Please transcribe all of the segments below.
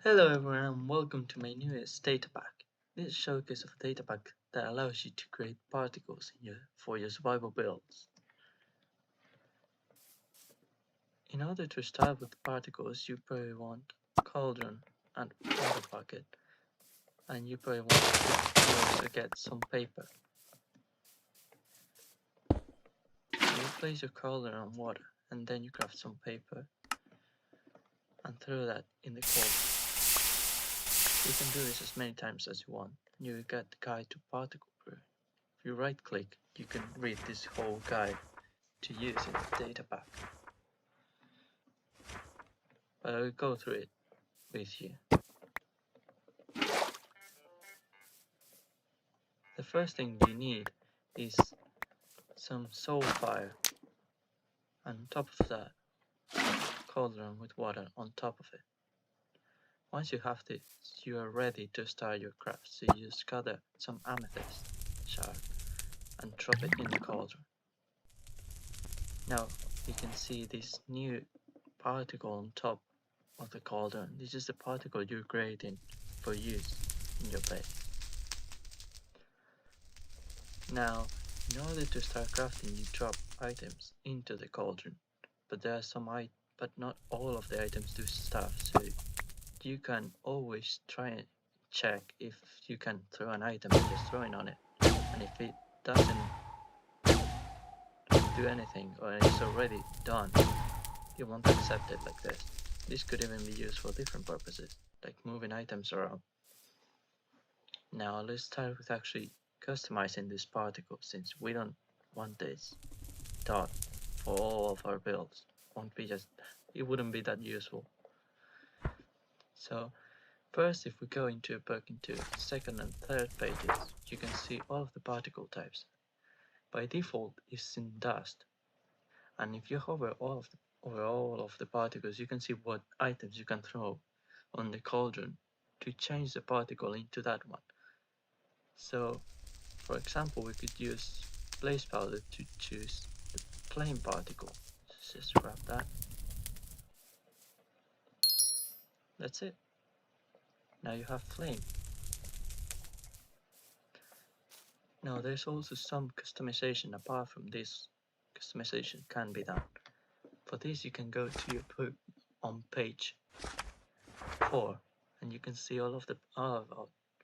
Hello everyone and welcome to my newest Datapack. This is a showcase of a Datapack that allows you to create particles for your survival builds. In order to start with particles, you probably want a cauldron and water bucket, and you probably want to also get some paper. You place your cauldron on water, and then you craft some paper and throw that in the cauldron. You can do this as many times as you want. You will get the guide to particle brew. If you right click, you can read this whole guide to use in the Datapack. But I will go through it with you. The first thing you need is some soul fire, and on top of that, cauldron with water on top of it. Once you have this, you are ready to start your craft, so you just gather some amethyst shard and drop it in the cauldron. Now you can see this new particle on top of the cauldron. This is the particle you're creating for use in your base. Now, in order to start crafting, you drop items into the cauldron, but there are but not all of the items do stuff, so you can always try and check if you can throw an item by just throwing on it, and if it doesn't do anything or it's already done, you won't accept it like this. This could even be used for different purposes, like moving items around. Now let's start with actually customizing this particle, since we don't want this dot for all of our builds. It wouldn't be that useful. So first, if we go into second and third pages, you can see all of the particle types. By default, it's in dust, and if you hover over all of the particles, you can see what items you can throw on the cauldron to change the particle into that one. So, for example, we could use blaze powder to choose the flame particle. Let's just grab that. That's it. Now you have flame. Now there's also some customization apart from this. Customization can be done. For this, you can go to your book on page 4, and you can see all of the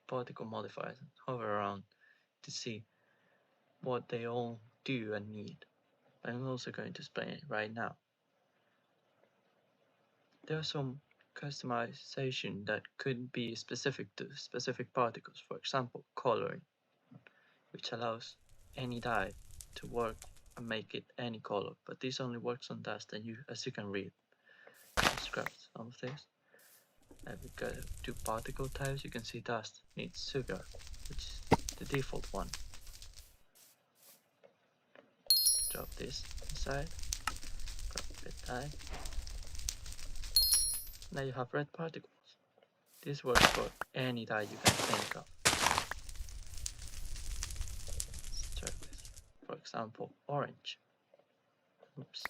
particle modifiers and hover around to see what they all do and need. I'm also going to explain it right now. There are some customization that could be specific to specific particles, for example, coloring, which allows any dye to work and make it any color, but this only works on dust, and as you can read. Let's grab some of this. We got two particle types. You can see dust needs sugar, which is the default one. Drop this inside, grab red dye. Now you have red particles. This works for any dye you can think of. Let's start with, for example, orange. Oops.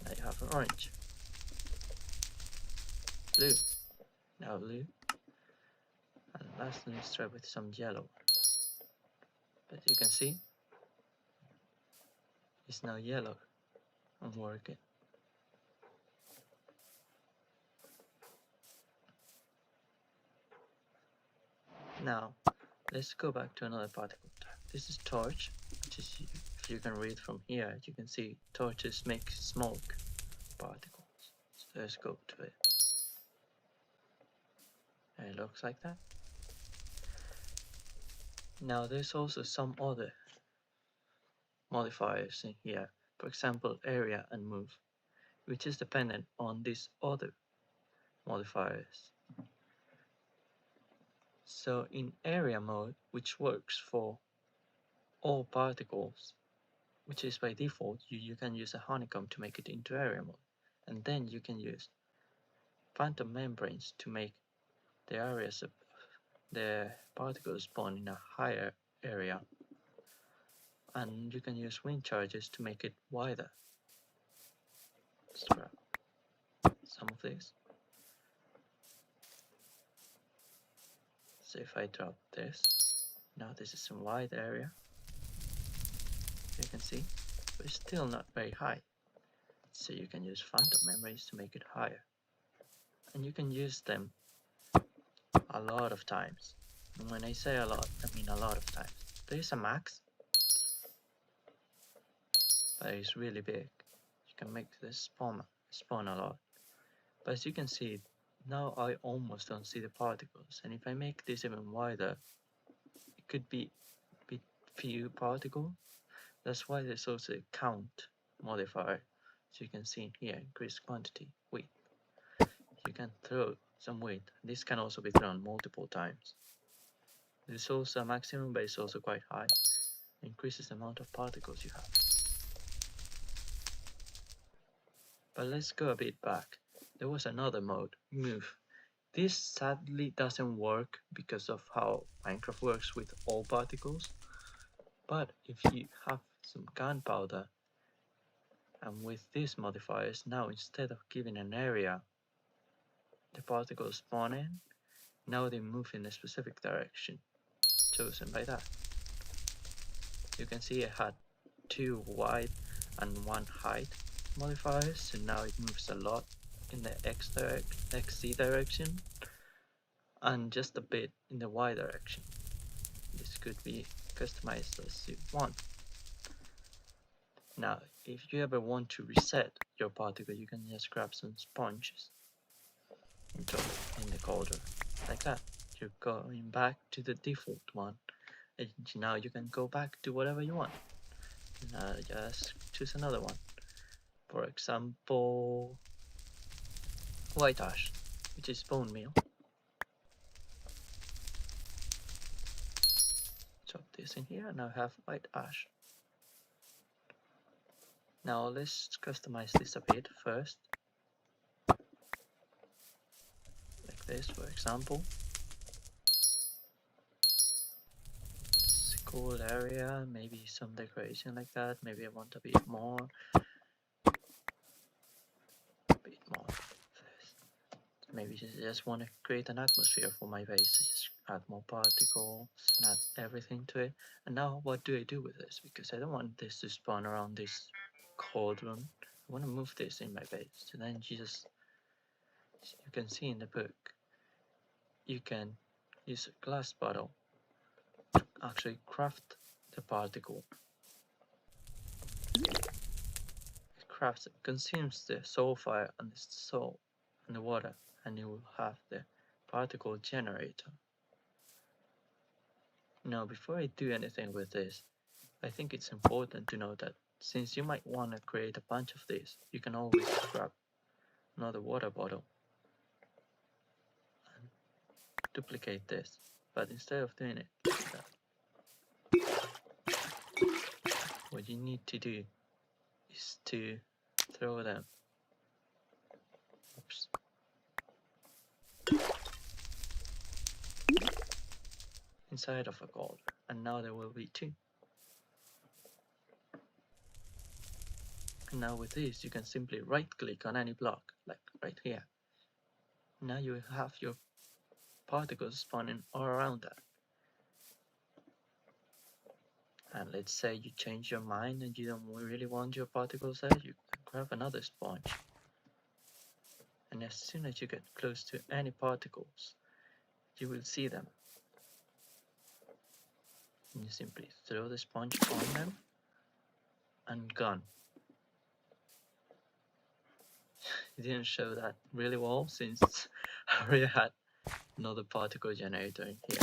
Now you have orange. Blue. Now blue. And lastly, let's try with some yellow. But you can see it's now yellow and working. Now let's go back to another particle type. This is torch, which is, if you can read from here, you can see torches make smoke particles. So let's go to it. And it looks like that. Now there's also some other modifiers in here, for example area and move, which is dependent on these other modifiers. So in area mode, which works for all particles, which is by default, you can use a honeycomb to make it into area mode, and then you can use phantom membranes to make the areas of the particles spawn in a higher area, and you can use wind charges to make it wider. Let's grab some of if I drop this, now this is a wide area, you can see, but it's still not very high. So you can use phantom memories to make it higher. And you can use them a lot of times. And when I say a lot, I mean a lot of times. There is a max, but it's really big. You can make this spawn a lot. But as you can see, now I almost don't see the particles. And if I make this even wider, it could be a bit few particles. That's why there's also a count modifier. So you can see here, increase quantity, width. You can throw some width. This can also be thrown multiple times. There's also a maximum, but it's also quite high. It increases the amount of particles you have. But let's go a bit back. There was another mode, move. This sadly doesn't work because of how Minecraft works with all particles. But if you have some gunpowder, and with these modifiers, now instead of giving an area, the particles spawn in, now they move in a specific direction, chosen by that. You can see it had 2 wide and 1 height modifiers, so now it moves a lot in the XZ direction and just a bit in the Y direction. This could be customized as you want. Now, if you ever want to reset your particle, you can just grab some sponges and drop it in the cauldron, like that. You're going back to the default one, and now you can go back to whatever you want. Now just choose another one. For example, white ash, which is bone meal. Drop this in here, now I have white ash. Now let's customize this a bit first. Like this, for example. It's a cool area, maybe some decoration like that. Maybe I want a bit more. Maybe just want to create an atmosphere for my base. Just add more particles, add everything to it. And now what do I do with this? Because I don't want this to spawn around this cauldron. I want to move this in my base. So then you can see in the book, you can use a glass bottle to actually craft the particle. It crafts it, consumes the soul fire and the soul and the water, and you will have the particle generator. Now, before I do anything with this, I think it's important to know that since you might want to create a bunch of these, you can always grab another water bottle and duplicate this. But instead of doing it like that, what you need to do is to throw them inside of a cauldron, and now there will be 2. And now with this, you can simply right click on any block, like right here. Now you have your particles spawning all around that. And let's say you change your mind and you don't really want your particles there, you can grab another sponge. And as soon as you get close to any particles, you will see them. And you simply throw the sponge on them and gone. It didn't show that really well since I already had another particle generator in here.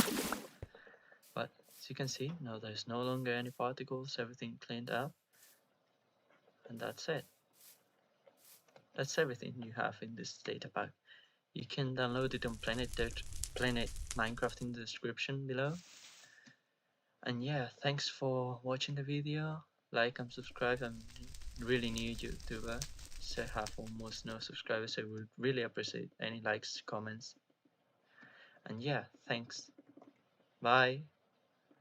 But as you can see, now there's no longer any particles, everything cleaned up. And that's it. That's everything you have in this data pack. You can download it on Planet Minecraft in the description below. And yeah, thanks for watching the video. Like and subscribe. I'm really new YouTuber, so I have almost no subscribers. So I would really appreciate any likes, comments. And yeah, thanks. Bye.